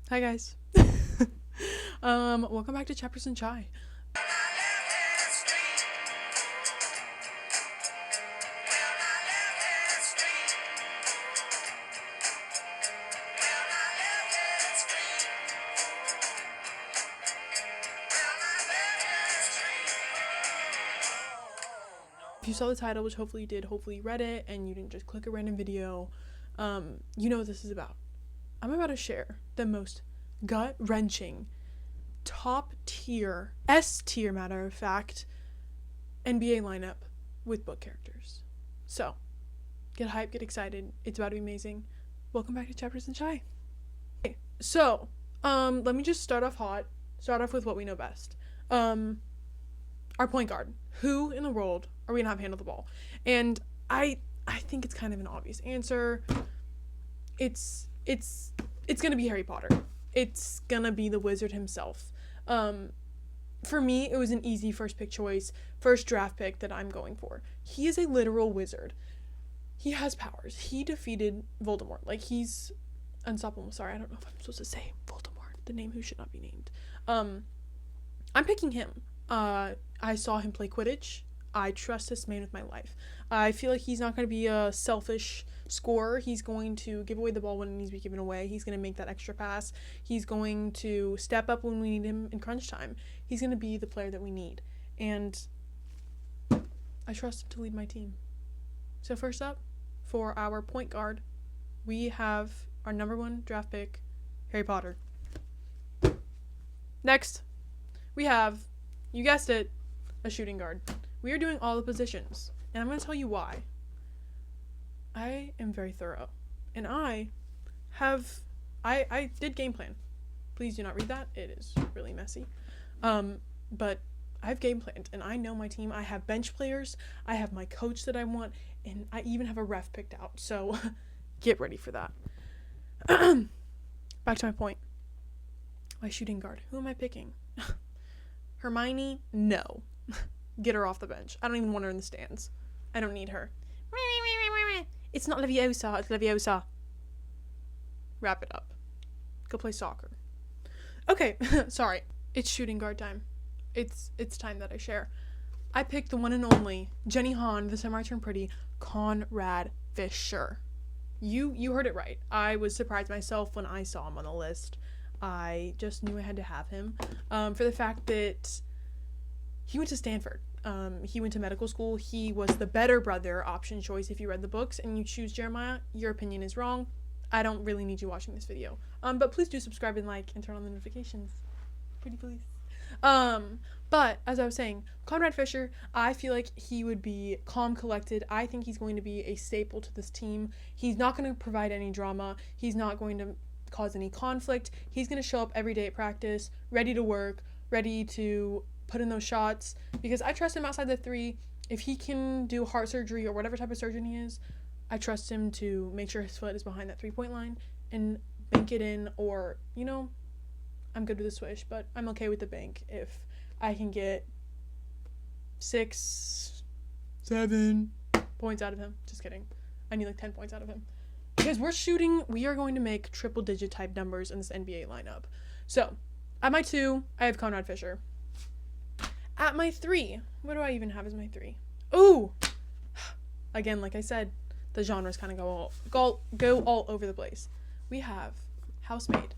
Hi guys. Welcome back to Chapters and Chai. If you saw the title, which hopefully you did, hopefully you read it, and you didn't just click a random video, you know what this is about. I'm about to share the most gut-wrenching, top-tier, S-tier, matter of fact, NBA lineup with book characters. So, get hyped, get excited. It's about to be amazing. Welcome back to Chapters and Chai. Okay, so, let me just start off hot. Start off with what we know best. Our point guard. Who in the world are we gonna have handle the ball? And I think it's kind of an obvious answer. It's gonna be Harry Potter. It's gonna be the wizard himself. For me, it was an easy first pick choice, first draft pick that I'm going for. He is a literal wizard. He has powers. He defeated Voldemort. Like, he's unstoppable. Sorry, I don't know if I'm supposed to say Voldemort, the name who should not be named. I'm picking him. I saw him play Quidditch. I trust this man with my life. I feel like he's not going to be a selfish scorer. He's going to give away the ball when it needs to be given away. He's going to make that extra pass. He's going to step up when we need him in crunch time. He's going to be the player that we need. And I trust him to lead my team. So first up, for our point guard, we have our number one draft pick, Harry Potter. Next, we have, you guessed it, a shooting guard. We are doing all the positions, and I'm going to tell you why. I am very thorough, and I did game plan. Please do not read that. It is really messy. But I've game planned, and I know my team. I have bench players. I have my coach that I want, and I even have a ref picked out. So get ready for that. Back to my point. My shooting guard. Who am I picking? Hermione? No. Get her off the bench. I don't even want her in the stands. I don't need her. It's not Leviosa. It's Leviosa. Wrap it up. Go play soccer. Okay, sorry. It's shooting guard time. It's time that I share. I picked the one and only Jenny Han, the Summer I Turned Pretty, Conrad Fisher. You heard it right. I was surprised myself when I saw him on the list. I just knew I had to have him for the fact that he went to Stanford. He went to medical school. He was the better brother option choice if you read the books and you choose Jeremiah. Your opinion is wrong. I don't really need you watching this video. But please do subscribe and like and turn on the notifications. Pretty please. But as I was saying, Conrad Fisher, I feel like he would be calm, collected. I think he's going to be a staple to this team. He's not going to provide any drama. He's not going to cause any conflict. He's going to show up every day at practice, ready to work, ready to put in those shots, because I trust him outside the three. If he can do heart surgery or whatever type of surgeon he is, I trust him to make sure his foot is behind that 3-point line and bank it in, or, you know, I'm good with the swish, but I'm okay with the bank if I can get 6, 7 points out of him. Just kidding. I need like 10 points out of him. Because we are going to make triple digit type numbers in this NBA lineup. So, at my 2, I have Conrad Fisher. At my 3, what do I even have as my 3? Ooh! Again, like I said, the genres kind of go all over the place. We have Housemaid.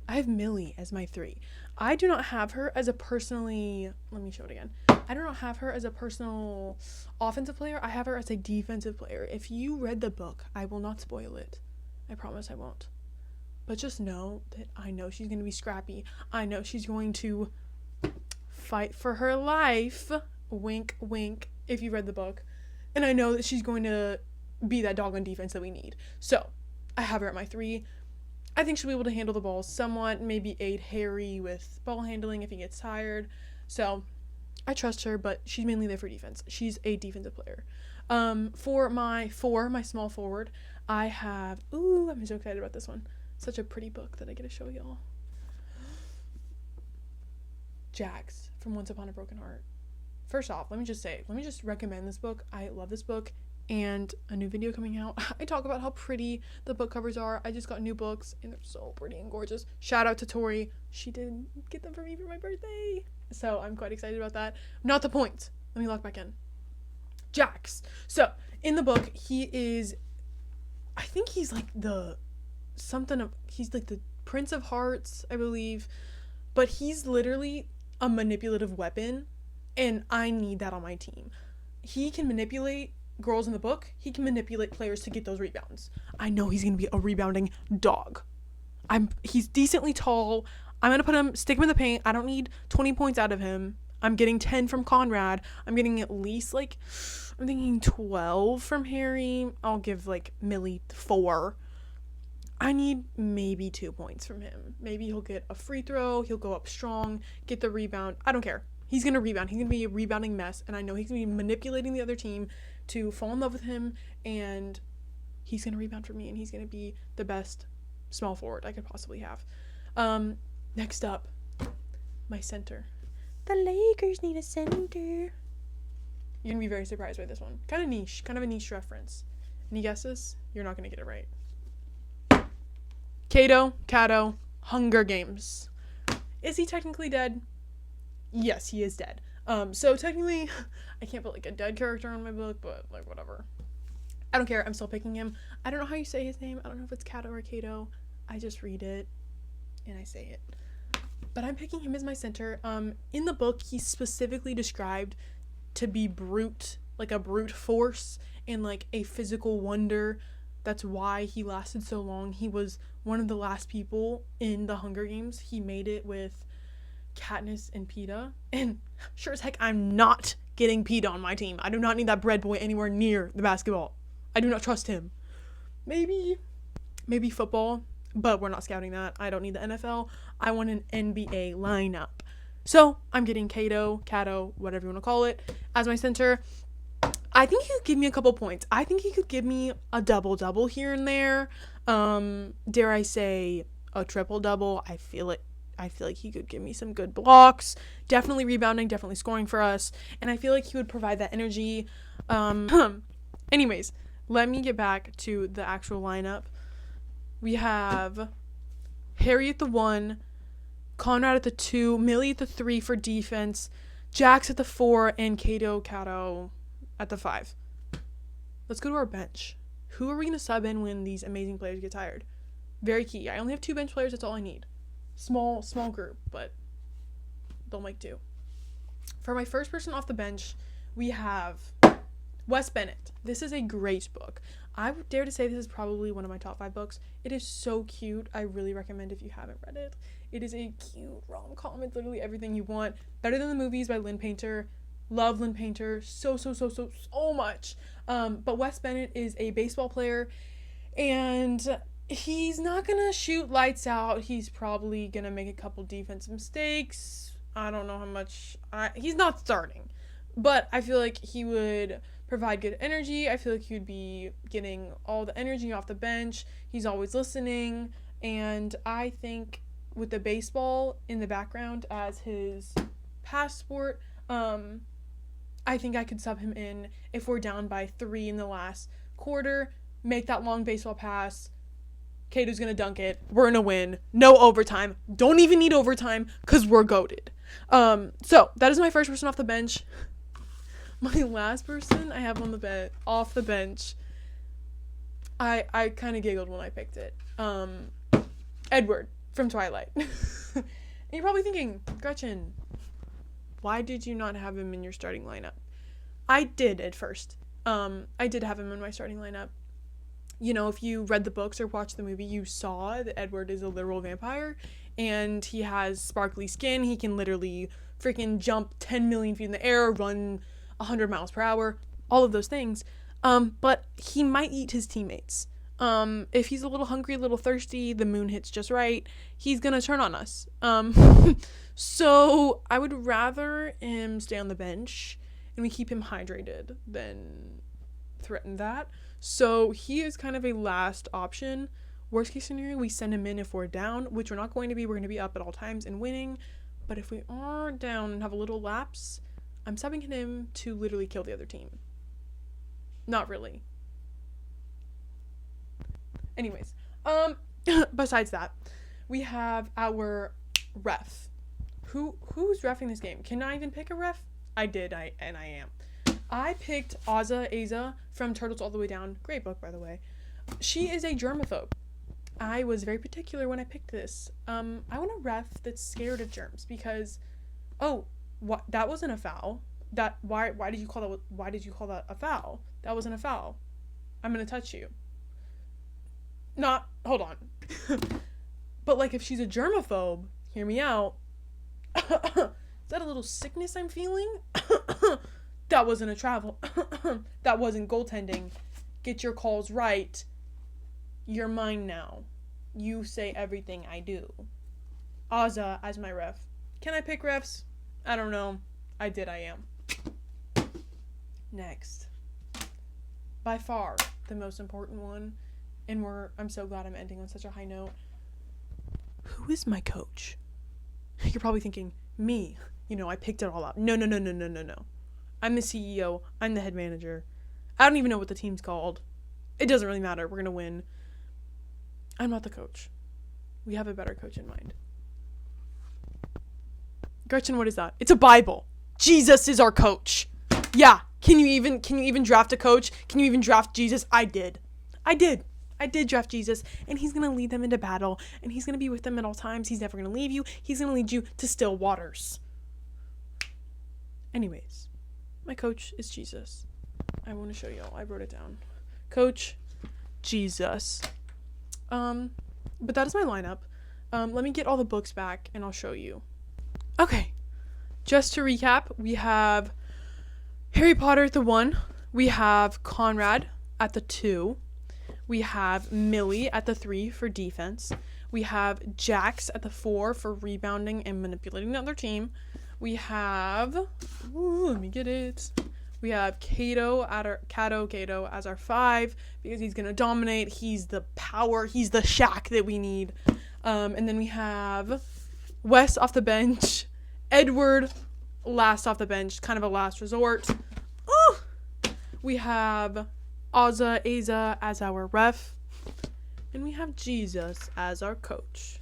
I have Millie as my 3. I do not have her as a personally... Let me show it again. I do not have her as a personal offensive player. I have her as a defensive player. If you read the book, I will not spoil it. I promise I won't. But just know that I know she's going to be scrappy. I know she's going to fight for her life. Wink, wink, if you read the book. And I know that she's going to be that dog on defense that we need. So, I have her at my 3. I think she'll be able to handle the ball somewhat, maybe aid Harry with ball handling if he gets tired. So, I trust her, but she's mainly there for defense. She's a defensive player. For my small forward, I have... Ooh, I'm so excited about this one. Such a pretty book that I get to show y'all. Jax from Once Upon a Broken Heart. First off, let me just recommend this book. I love this book. and a new video coming out. I talk about how pretty the book covers are. I just got new books and they're so pretty and gorgeous. Shout out to Tori. She did get them for me for my birthday. So I'm quite excited about that. Not the point. Let me log back in. Jax. So in the book, he is, I think he's like he's like the Prince of Hearts, I believe. But he's literally a manipulative weapon. And I need that on my team. He can manipulate girls in the book. He can manipulate players to get those rebounds. I know he's going to be a rebounding dog. He's decently tall. I'm going to stick him in the paint. I don't need 20 points out of him. I'm getting 10 from Conrad. I'm getting at least I'm thinking 12 from Harry. I'll give Millie 4. I need maybe 2 points from him. Maybe he'll get a free throw. He'll go up strong, get the rebound. I don't care. He's going to rebound. He's going to be a rebounding mess. And I know he's going to be manipulating the other team to fall in love with him. And he's going to rebound for me. And he's going to be the best small forward I could possibly have. Next up, my center. The Lakers need a center. You're going to be very surprised by this one. Kind of a niche reference. Any guesses? You're not going to get it right. Cato, Hunger Games. Is he technically dead? Yes, he is dead. So technically, I can't put a dead character on my book, but whatever. I don't care. I'm still picking him. I don't know how you say his name. I don't know if it's Cato or Cato. I just read it and I say it. But I'm picking him as my center. In the book, he's specifically described to be brute, like a brute force and a physical wonder. That's why he lasted so long. He was one of the last people in the Hunger Games. He made it with Katniss and Peeta. And sure as heck, I'm not getting Peeta on my team. I do not need that bread boy anywhere near the basketball. I do not trust him. Maybe football, but we're not scouting that. I don't need the NFL. I want an NBA lineup. So I'm getting Cato, whatever you want to call it, as my center. I think he could give me a couple points. I think he could give me a double-double here and there. Dare I say a triple-double. I feel like he could give me some good blocks. Definitely rebounding, definitely scoring for us. And I feel like he would provide that energy. Anyways, let me get back to the actual lineup. We have Harry at the 1, Conrad at the 2, Millie at the 3 for defense, Jax at the 4, and Cato at the 5. Let's go to our bench. Who are we going to sub in when these amazing players get tired? Very key. I only have 2 bench players. That's all I need. Small group, but they'll make do. For my first person off the bench, we have Wes Bennett. This is a great book. I would dare to say this is probably one of my top 5 books. It is so cute. I really recommend if you haven't read it. It is a cute rom-com. It's literally everything you want. Better than the movies by Lynn Painter. Love Lynn Painter so much. But Wes Bennett is a baseball player, and he's not gonna shoot lights out. He's probably gonna make a couple defensive mistakes. I don't know how much. He's not starting, but I feel like he would provide good energy. I feel like he would be getting all the energy off the bench. He's always listening, and I think with the baseball in the background as his passport, I think I could sub him in if we're down by 3 in the last quarter, make that long baseball pass. Cato's going to dunk it. We're going to win. No overtime. Don't even need overtime because we're goated. So that is my first person off the bench. My last person I have off the bench. I kind of giggled when I picked it. Edward from Twilight. And you're probably thinking, Gretchen, why did you not have him in your starting lineup? I did at first. I did have him in my starting lineup. You know, if you read the books or watched the movie, you saw that Edward is a literal vampire, and he has sparkly skin. He can literally freaking jump 10 million feet in the air, run 100 miles per hour, all of those things. But he might eat his teammates. If he's a little hungry, a little thirsty, the moon hits just right, he's gonna turn on us. So I would rather him stay on the bench and we keep him hydrated than threaten that. So he is kind of a last option. Worst case scenario, we send him in if we're down, which we're not going to be. We're going to be up at all times and winning. But if we are down and have a little lapse, I'm subbing him to literally kill the other team. Not really. Anyways, besides that, we have our ref. Who's reffing this game? Can I even pick a ref? I did, I am. I picked Aza from Turtles All the Way Down. Great book, by the way. She is a germaphobe. I was very particular when I picked this. I want a ref that's scared of germs because, what? That wasn't a foul. Why did you call that a foul? That wasn't a foul. I'm gonna touch you. Hold on. But like, if she's a germaphobe, hear me out. Is that a little sickness I'm feeling? That wasn't a travel. That wasn't goaltending. Get your calls right. You're mine now. You say everything I do. Aza as my ref. Can I pick refs? I don't know. I am. Next. By far the most important one, and I'm so glad I'm ending on such a high note. Who is my coach? You're probably thinking, me. I picked it all up. No. I'm the CEO. I'm the head manager. I don't even know what the team's called. It doesn't really matter. We're going to win. I'm not the coach. We have a better coach in mind. Gretchen, what is that? It's a Bible. Jesus is our coach. Yeah. Can you even draft a coach? Can you even draft Jesus? I did draft Jesus, and he's going to lead them into battle, and he's going to be with them at all times. He's never going to leave you. He's going to lead you to still waters. Anyways, my coach is Jesus. I want to show y'all. I wrote it down. Coach Jesus. But that is my lineup. Let me get all the books back, and I'll show you. Okay. Just to recap, we have Harry Potter at the 1. We have Conrad at the 2. We have Millie at the 3 for defense. We have Jax at the 4 for rebounding and manipulating the other team. We have, let me get it. We have Cato as our 5 because he's going to dominate. He's the power. He's the Shaq that we need. And then we have Wes off the bench. Edward last off the bench, kind of a last resort. We have Aza as our ref. And we have Jesus as our coach.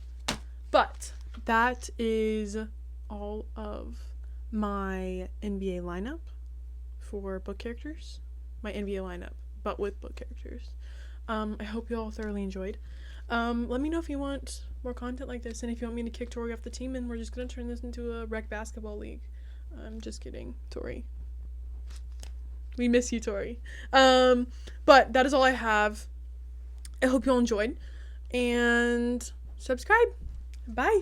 But that is all of my NBA lineup for book characters. My NBA lineup, but with book characters. I hope you all thoroughly enjoyed. Let me know if you want more content like this, and if you want me to kick Tori off the team, and we're just going to turn this into a rec basketball league. I'm just kidding, Tori. We miss you, Tori. But that is all I have. I hope you all enjoyed, and subscribe. Bye.